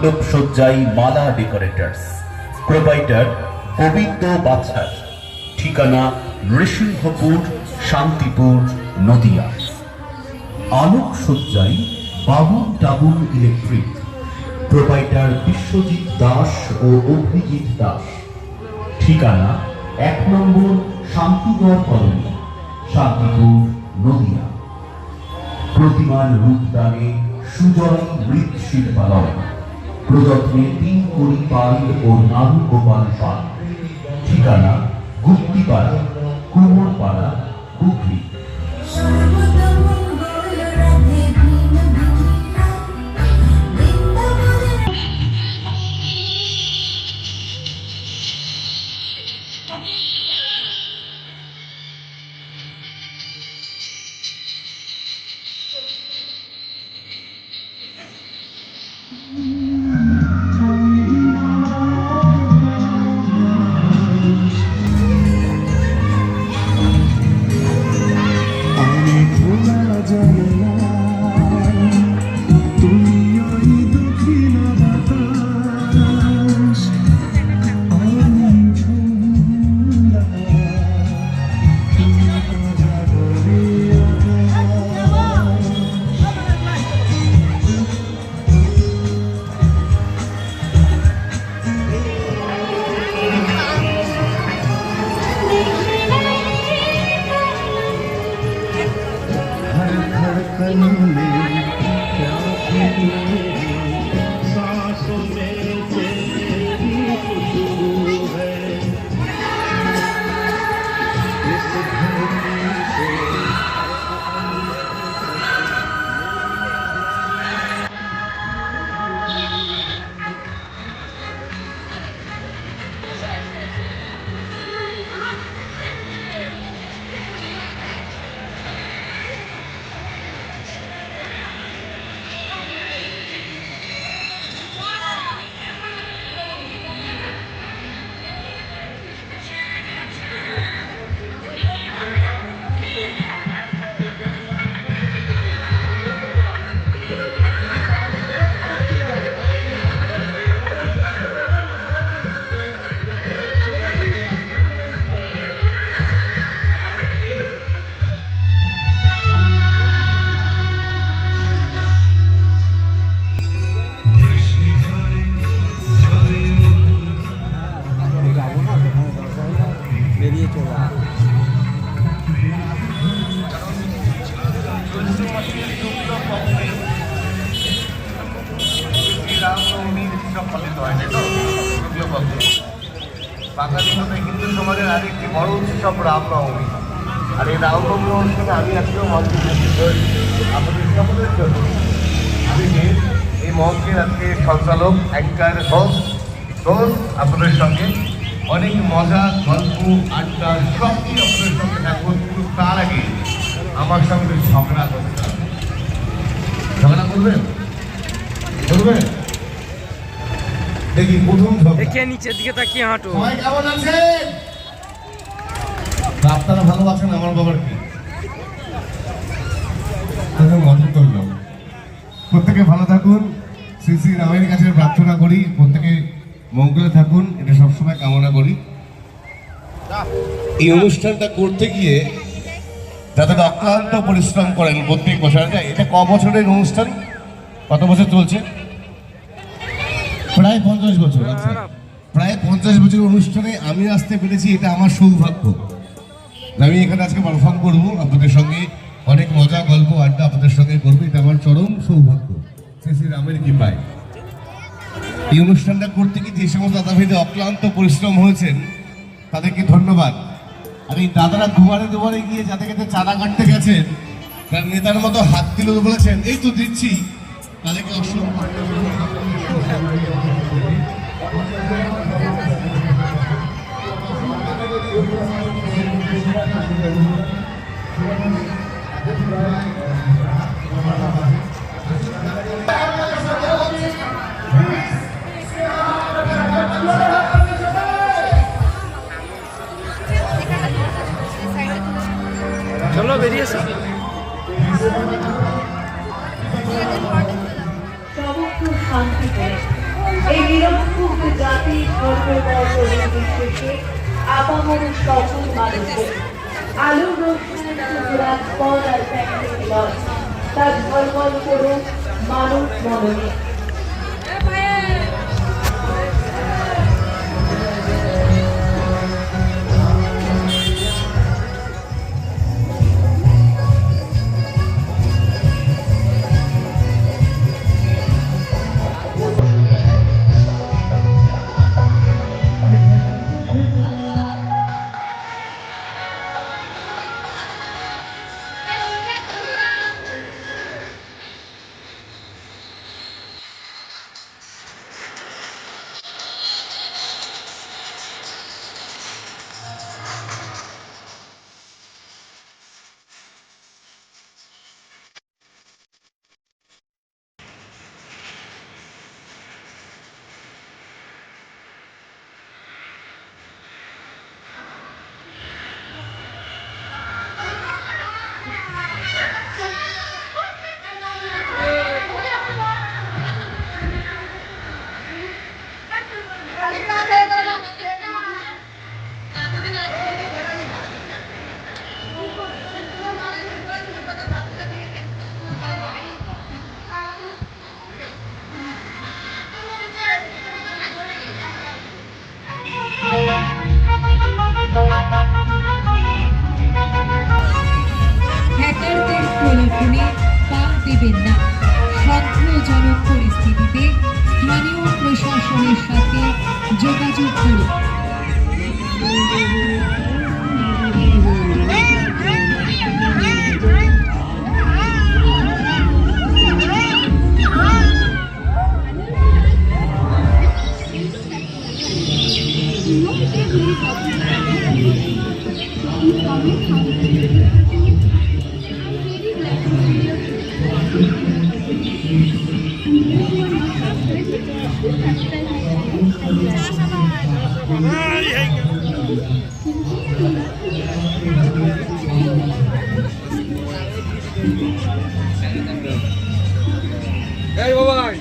মণ্ডপসজ্জাই মালা decorators, proprietor Govinda বাছার, ঠিকানা Nrisinghapur, Shantipur, Nadia. আলোকসজ্জাই Babul টাবুল electric, proprietor Biswajit Das ও অভিজিৎ দাস, ঠিকানা 1 নম্বর Shantigarh colony, Shantipur, Nadia. প্রতিমার রূপদানে সুজয় মৃৎ শিল্পালয়, প্রযত্নে 3 কোটি পাল ও নারু গোপাল পাল, ঠিকানা গুপ্তিপাড়া, কুমোরপাড়া, হুগলি। বাঙালি মতো হিন্দু সমাজের আরেকটি বড় উৎসব রামনবমী। আর এই রামনবমী অনুষ্ঠানে আমি আজকেও মঞ্চে আপনাদের সকলের জন্য আমি এই মঞ্চের আজকে সঞ্চালক অ্যাঙ্কার হোস্ট আপনাদের সঙ্গে অনেক মজা, গল্প, আড্ডা সবই আপনাদের সঙ্গে থাকবো। কিন্তু তার আগে আমার সঙ্গে ঝগড়া করতে হবে। ঝগড়া করবেন? করবেন? দেখি প্রথম ঝগড়া। নিচের দিকে তাকিয়ে হাঁটো। সবাই কেমন আছেন? আপনারা ভালো আছেন? আমার বাবার কি মজা করলাম। প্রত্যেকে ভালো থাকুন, শ্রী শ্রী রামের কাছে প্রার্থনা করি প্রত্যেকে মঙ্গলে থাকুন, এটা সবসময় কামনা করি। এই অনুষ্ঠানটা করতে গিয়ে যাদের অক্লান্ত পরিশ্রম করেন প্রত্যেক বছর, এটা ক বছরের অনুষ্ঠান? কত বছর চলছে? প্রায় 50 বছর। আচ্ছা, প্রায় 50 বছর অনুষ্ঠানে আমি আসতে পেরেছি, এটা আমার সৌভাগ্য। আমি এখানে আজকে পারফর্ম করবো আপনাদের সঙ্গে, অনেক মজা, গল্প, আড্ডা আপনাদের সঙ্গে করবো, এটা আমার চরম সৌভাগ্য। শ্রী শ্রী রামের কৃপায় এই অনুষ্ঠানটা করতে গিয়ে যে সমস্ত দাদা ভাইদের অক্লান্ত পরিশ্রম হয়েছেন তাদেরকে ধন্যবাদ। আর এই দাদারা দুবারে দুবারে গিয়ে যাদের কাছে চাঁদা কাটতে গেছেন, তার নেতার মতো হাত দিল বলেছেন এই তো দিচ্ছি, তাদেরকে অসংখ্য চলো বেরিয়ে এসো। শান্তি জাতির ধর্মবর্ণ নির্বিশেষে আপামর সকল মানুষের আলোর রোশনায় রাজপথ আর প্যাকেট লয় তা ঝলমল করুক মানব মননে। হ্যাকারদের প্রলোভনে পা দেবেন না। সন্দেহজনক পরিস্থিতিতে স্থানীয় প্রশাসনের সাথে যোগাযোগ করুন। এই বাবাই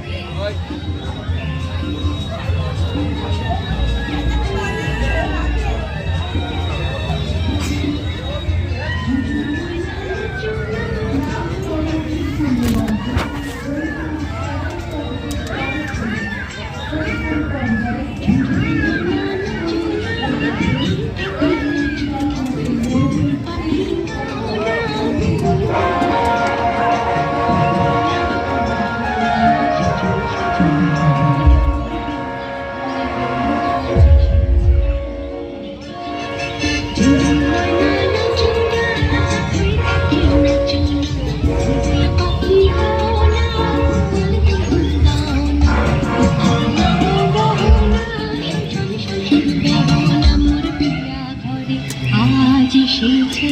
আজ এসেছে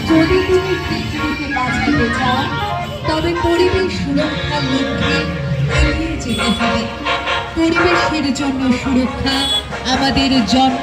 যদি তুমি পৃথিবীকে বাঁচাতে চাও তবে পরিবেশ সুরক্ষার লক্ষ্যে এগিয়ে যেতে হবে। পরিবেশের জন্য সুরক্ষা আমাদের জন্ম